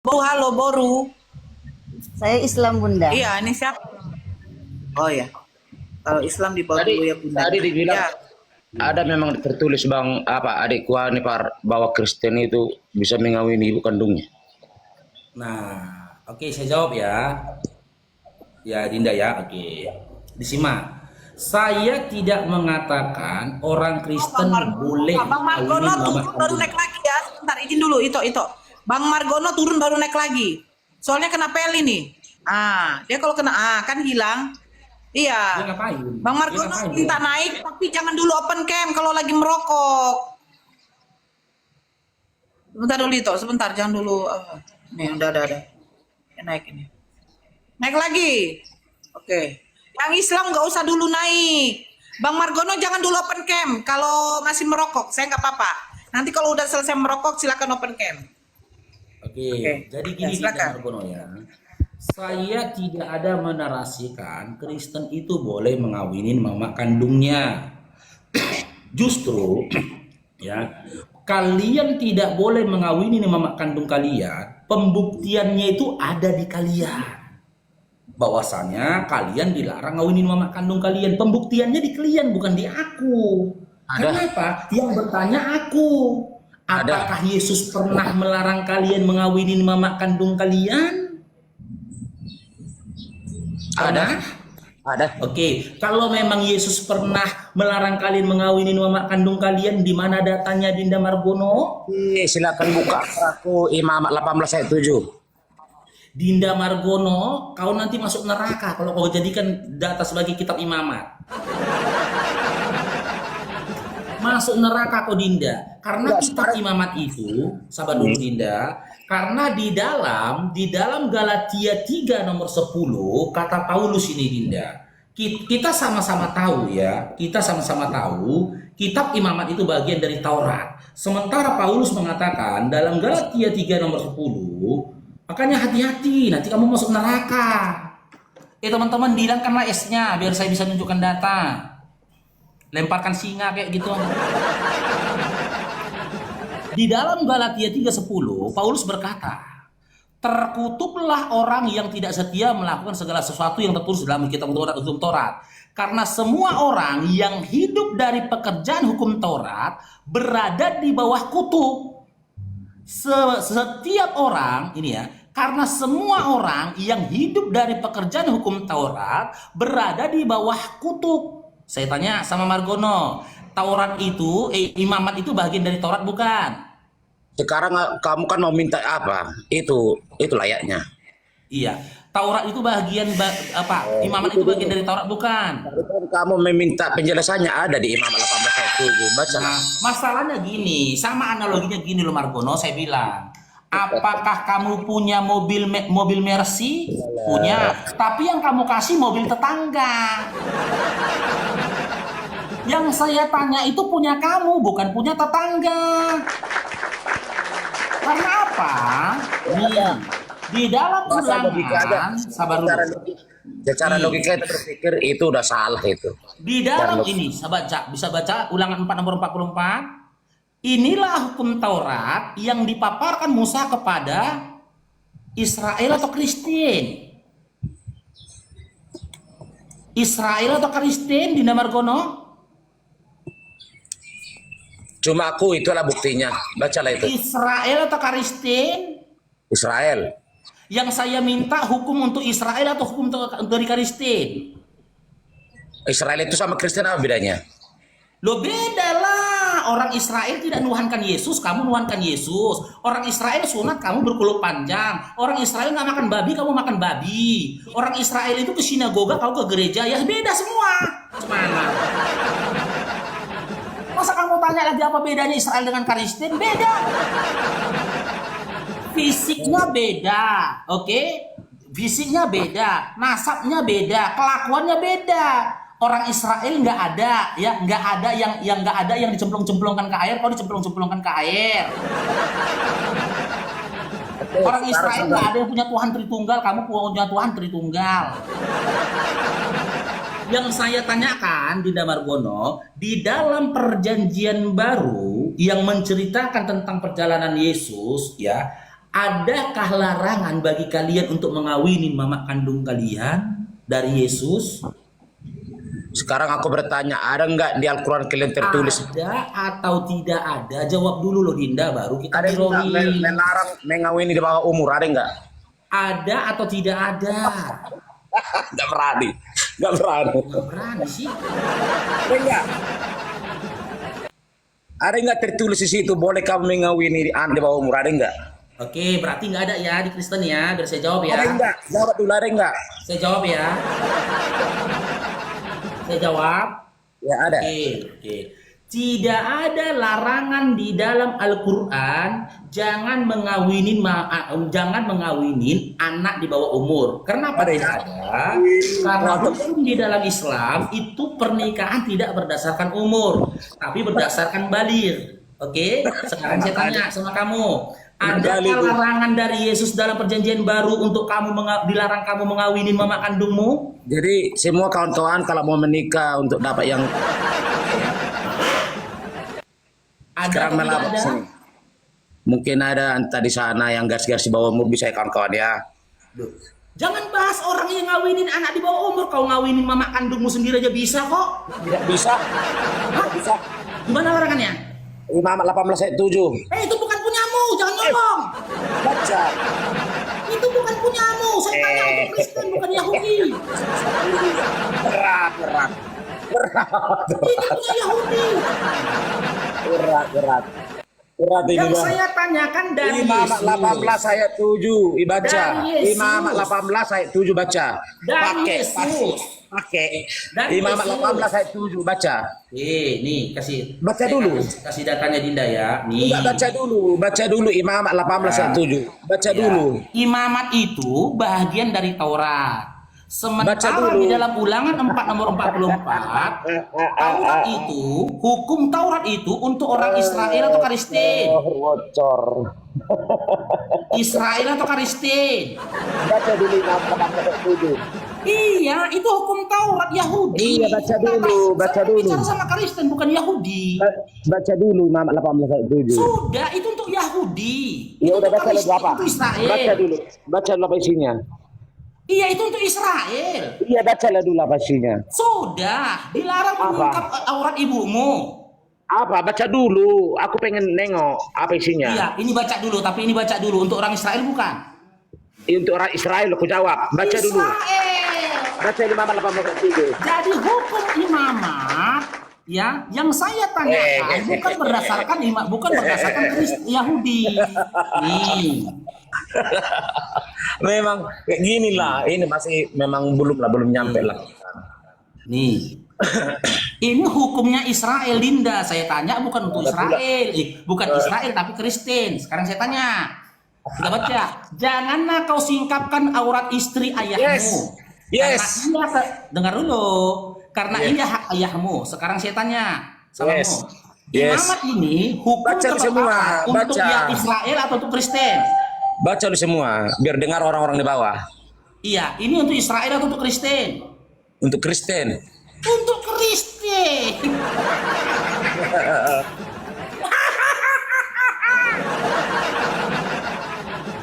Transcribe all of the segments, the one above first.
Halo Boru. Saya Islam Bunda. Iya, ini siapa? Oh ya, kalau Islam di bawah Tadi dulu ya Bunda. tadi dibilang Ya, ada memang tertulis bang apa adikku ini bahwa Kristen itu bisa mengawini ibu kandungnya. Nah, oke saya jawab ya. Ya Dinda ya, oke. Disimak. Saya tidak mengatakan orang Kristen boleh Bang Margono kawinin mama turun baru kandung. naik lagi ya. Sebentar, izin dulu. Itu. Bang Margono turun baru naik lagi. Soalnya kena pel ini. Dia kalau kena kan hilang. Dia Iya. ngapain? Bang Dia Margono ngapain? minta naik, tapi jangan dulu open cam kalau lagi merokok. Sebentar dulu itu, sebentar, jangan dulu. Nih, udah. Ya, naik ini. Naik lagi. Oke. Yang Islam nggak usah dulu naik. Bang Margono jangan dulu open cam kalau masih merokok. Saya nggak apa-apa. Nanti kalau udah selesai merokok silakan open cam. Oke, jadi Ya, gini silakan. Dinda Margono ya. Saya tidak ada menarasikan Kristen itu boleh mengawinin mama kandungnya. Justru ya, kalian tidak boleh mengawini mama kandung kalian. Pembuktiannya itu ada di kalian. Bahwasanya kalian dilarang ngawinin mama kandung kalian. Pembuktiannya di kalian bukan di aku. Ada. Kenapa? Yang bertanya aku. Ada. Apakah Yesus pernah melarang kalian mengawinin mama kandung kalian? Ada. Ada. Oke, kalau memang Yesus pernah melarang kalian mengawinin mama kandung kalian, di mana datanya Dinda Margono? Silakan buka aku Imamat 18 ayat 7. Dinda Margono, kau nanti masuk neraka kalau kau jadikan data sebagai kitab imamat. Masuk neraka kau Dinda. Karena kitab imamat itu, sahabat dulu Dinda, karena di dalam Galatia 3 nomor 10 kata Paulus ini Dinda. Kita sama-sama tahu ya, kita sama-sama tahu kitab imamat itu bagian dari Taurat. Sementara Paulus mengatakan dalam Galatia 3 nomor 10, makanya hati-hati, nanti kamu masuk neraka. Teman-teman, hilangkanlah S-nya biar saya bisa tunjukkan data. Lemparkan singa kayak gitu. Di dalam Galatia 3:10, Paulus berkata, terkutuklah orang yang tidak setia melakukan segala sesuatu yang tertulis dalam kitab hukum Taurat. Karena semua orang yang hidup dari pekerjaan hukum Taurat berada di bawah kutuk. Setiap orang ini ya, karena semua orang yang hidup dari pekerjaan hukum Taurat berada di bawah kutuk. Saya tanya sama Margono, Taurat itu imamat itu bagian dari Taurat bukan? Sekarang kamu kan mau minta apa? Itu layaknya. Iya, Taurat itu bagian apa? Imamat itu bagian dari Taurat bukan? Tapi kan kamu meminta penjelasannya ada di Imamat 18 ayat 7. Baca. Nah, masalahnya gini, sama analoginya gini loh Margono, saya bilang. Apakah kamu punya mobil Mercy? Punya. Tapi yang kamu kasih mobil tetangga. Yang saya tanya itu punya kamu, bukan punya tetangga. Karena apa? Nih, di dalam ulangan, sabar dulu. Secara logika itu berpikir itu udah salah itu. Di dalam ini, sahabat bisa baca ulangan 4 nomor 44. Inilah hukum Taurat yang dipaparkan Musa kepada Israel atau Kristen. Israel atau Kristen, Dinda Margono? Cuma aku itulah buktinya. Bacalah itu. Israel atau Kristen? Israel. Yang saya minta hukum untuk Israel atau hukum dari Kristen? Israel itu sama Kristen apa bedanya? Lo beda lah. Orang Israel tidak nuhankan Yesus, kamu nuhankan Yesus. Orang Israel sunat, kamu berkulit panjang. Orang Israel nggak makan babi, kamu makan babi. Orang Israel itu ke sinagoga, kamu ke gereja. Ya beda semua. Gimana? Masa kamu tanya lagi apa bedanya Israel dengan Kristen? Beda. Fisiknya beda, oke? Fisiknya beda, nasabnya beda, kelakuannya beda. Orang Israel nggak ada, ya nggak ada yang nggak ada yang dicemplung-cemplungkan ke air, kau dicemplung-cemplungkan ke air. Orang Israel nggak ada yang punya Tuhan Tritunggal, kamu punya Tuhan Tritunggal. Yang saya tanyakan Dinda Margono, di dalam perjanjian baru yang menceritakan tentang perjalanan Yesus, ya Adakah larangan bagi kalian untuk mengawini mama kandung kalian dari Yesus? Sekarang aku bertanya, ada nggak di Al-Quran kalian tertulis? Ada atau tidak ada? Jawab dulu loh Dinda, baru kita Ada nggak birohi. melarang mengawini di bawah umur? Ada nggak? Ada atau tidak ada? Nggak berani. Nggak berani. Nggak berani sih. Ada nggak? Ada nggak tertulis di situ boleh kamu mengawini di bawah umur? Ada nggak? Oke, berarti nggak ada ya di Kristen ya. Biar saya jawab ya. Ada nggak? Jawab dulu, ada nggak? Saya jawab ya. Saya jawab. Ya ada. Oke. Tidak ada larangan di dalam Al-Quran jangan mengawinin anak di bawah umur. Kenapa tidak ada? Karena hukum di dalam Islam itu pernikahan tidak berdasarkan umur, tapi berdasarkan baligh. Oke, sekarang saya tanya sama kamu. Adakah larangan dari Yesus dalam perjanjian baru untuk dilarang kamu mengawinin mama kandungmu? Jadi semua kawan-kawan kalau mau menikah untuk dapat yang Ada sekarang atau tidak melapor ada? sini. Mungkin ada entah di sana yang garis-garis di bawah umur bisa ya kawan-kawan ya. Duh, jangan bahas orang yang ngawinin anak di bawah umur. Kau ngawinin mama kandungmu sendiri aja bisa kok. Tidak bisa. Hah? Bisa. Gimana larangannya? Imam 18 ayat 7. Itu bukan punyamu, jangan ngomong. Baca. Itu bukan punyamu. Saya tanya untuk Kristen bukan Yahudi. Berat. Ini punya Yahudi. Berat ini Yang bang. saya tanyakan dari Imam Yesus. 18 ayat 7 dibaca. Dari Yesus. Imam 18 ayat 7 baca. Dari Yesus. Pakai. Dari Imam Yesus. 18 ayat 7 baca. Nih kasih. Baca dulu. Kasih datanya Dinda ya. Nih. Enggak, baca dulu Imam 18 ayat 7. Baca Ya. dulu. Imamat itu bagian dari Taurat. Baca Sementara dulu. di dalam Ulangan 4 nomor 44, Taurat itu, hukum Taurat itu untuk orang Israel atau Kristen. Bocor. Israel atau Kristen. Baca dulu Imam 18 ayat 7. Iya, itu hukum Taurat Yahudi. Iya, baca dulu, baca Saya dulu. bicara sama Kristen bukan Yahudi. Baca dulu Imam 18 ayat 7. Sudah, itu untuk Yahudi. Ya Itu udah untuk baca dulu Kristen, apa? itu Israel. Baca dulu apa isinya. Iya, itu untuk Israel. Iya bacalah dulu apa isinya. Sudah, dilarang Apa? mengungkap aurat ibumu. Apa? Baca dulu. Aku pengen nengok apa isinya. Iya, ini baca dulu, tapi ini baca dulu untuk orang Israel bukan? Untuk orang Israel aku jawab. Baca dulu. Israel. Baca Imam 18 ayat 7. Jadi hukum imamat ya, yang saya tanyakan bukan berdasarkan Yahudi. Nih. Memang kayak gini lah. Ini masih memang belum nyampe lah. Nih. Ini hukumnya Israel, Dinda. Saya tanya bukan untuk Israel. Bukan Israel tapi Kristen. Sekarang saya tanya. Kita baca. Janganlah kau singkapkan aurat istri ayahmu. Yes. Dengar dulu. Karena ini hak ayahmu. Sekarang saya tanya sama Yes. kamu. Yes. Imamat ini hukum Baca semua. untuk Baca. yang Israel atau untuk Kristen? Baca dulu semua biar dengar orang-orang di bawah. Iya, ini untuk Israel atau untuk Kristen? Untuk Kristen. Untuk Kristen.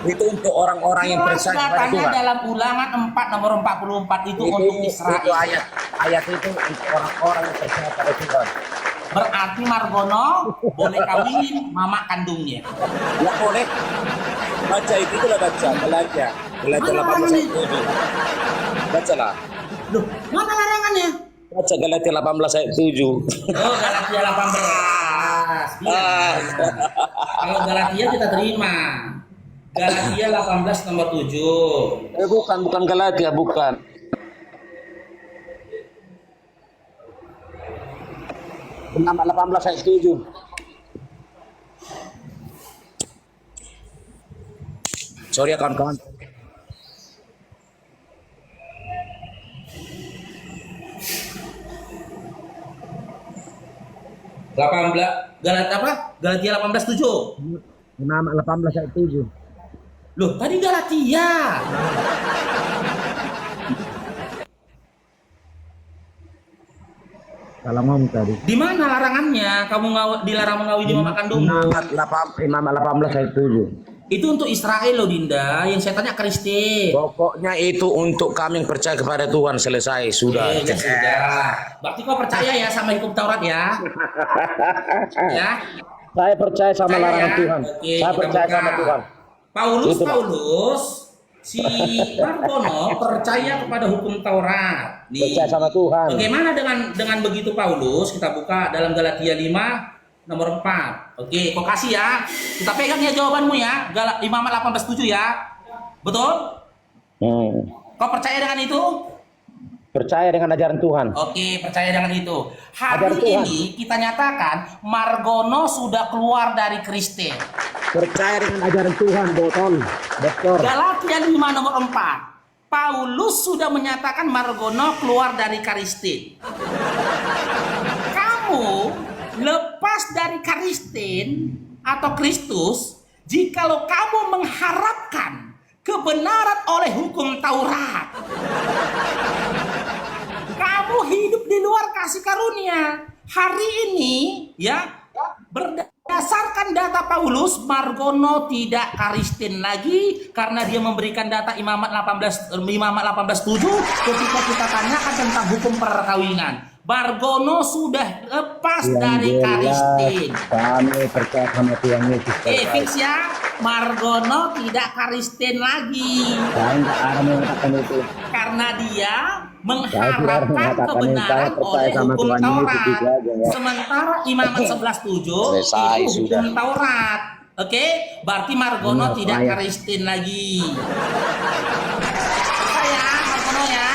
Itu untuk orang-orang yang percaya kepada Datanya Tuhan. dalam Ulangan 4 nomor 44 itu untuk Israel. Itu ayat itu untuk orang-orang yang percaya pada Tuhan. Berarti Margono boleh kawinin mama kandungnya. Ya boleh. Baca itu lah baca. Belajar 18 ayat 7. Bacalah. Loh, mana larangannya? Baca Galatia 18 ayat 7. Oh, Galatia 18. Iya. Kalau Galatia kita terima. Galatia 18 nomor 7. Bukan Galatia, bukan. Nama 18 ayat 7. Sorry ya kawan-kawan. Galatia apa? Galatia 18:7. Nama 18 ayat 7. Loh, tadi Galatia. Salah ngomong tadi. Di mana larangannya? Kamu dilarang mengawini mama kandungmu. Imam 18 ayat 7. Itu untuk Israel loh Dinda, yang saya tanya Kristen. Pokoknya itu untuk kami yang percaya kepada Tuhan, selesai sudah. Ya sudah. Berarti kau percaya ya sama hukum Taurat ya? Ya. Saya percaya sama Percaya larangan ya? Tuhan. Oke, Saya kita percaya buka. sama Tuhan. Itu, Pak. Paulus, si Margono percaya kepada hukum Taurat. Nih. Percaya sama Tuhan. Bagaimana dengan begitu Paulus? Kita buka dalam Galatia 5 nomor 4. Oke, kau kasih ya. Kita pegang ya jawabanmu ya. Imamat 18:7 ya. Betul? Kau percaya dengan itu? Percaya dengan ajaran Tuhan. Oke, percaya dengan itu. Ajaran Hari Tuhan. ini kita nyatakan Margono sudah keluar dari Kristen. Percaya dengan ajaran Tuhan, betul. Betul. Galatia 5 nomor 4. Paulus sudah menyatakan Margono keluar dari Kristen. Kamu lepas dari Kristen atau Kristus jikalau kamu mengharapkan kebenaran oleh hukum Taurat. Kamu hidup di luar kasih karunia. Hari ini ya, berdasarkan data Paulus, Margono tidak Kristen lagi karena dia memberikan data Imamat 18:7 ketika kita tanyakan tentang hukum perkawinan. Margono sudah lepas dari Kristen. Kami percaya sama Tuhan Yesus. Fix ya, Margono tidak Kristen lagi. Saya nggak ada mengatakan itu. Karena dia Saya mengharapkan mengatakan kebenaran saya percaya oleh sama hukum Tuhan Yesus, Taurat. itu aja, ya. Sementara Imamat 11:7 Selesai, itu hukum sudah. Taurat. Oke, berarti Margono Benar, tidak saya. Kristen lagi. Selesai ya, Margono ya.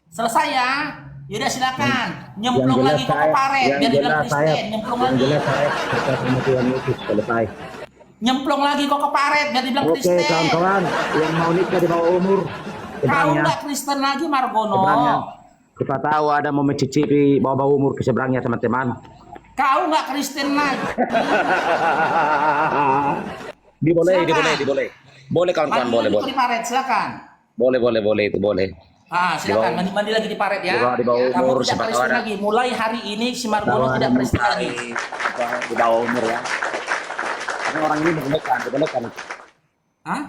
Selesai ya. Yaudah silakan. Nyemplung lagi kok ke paret biar dibilang Kristen. Nyemplung yang lagi. jelas saya percaya sama Tuhan Yesus, selesai. Nyemplung lagi kok ke paret biar dibilang Oke, Kristen. kawan-kawan yang mau nikah di bawah umur, Kau seberangnya, nggak Kristen lagi Margono. seberangnya. Kita tahu ada mau mencicipi bawah umur ke seberangnya, teman-teman. Kau nggak Kristen lagi. Diboleh. Boleh kawan-kawan, boleh. Di paret silakan. Boleh itu boleh. Silakan mandi lagi di paret ya. Di bawah Kamu umur, tidak siapa tahu Kristen ada. lagi. Mulai hari ini si Margono tidak Kristen lagi. Di bawah umur ya. Karena orang ini dibolehkan. Hah?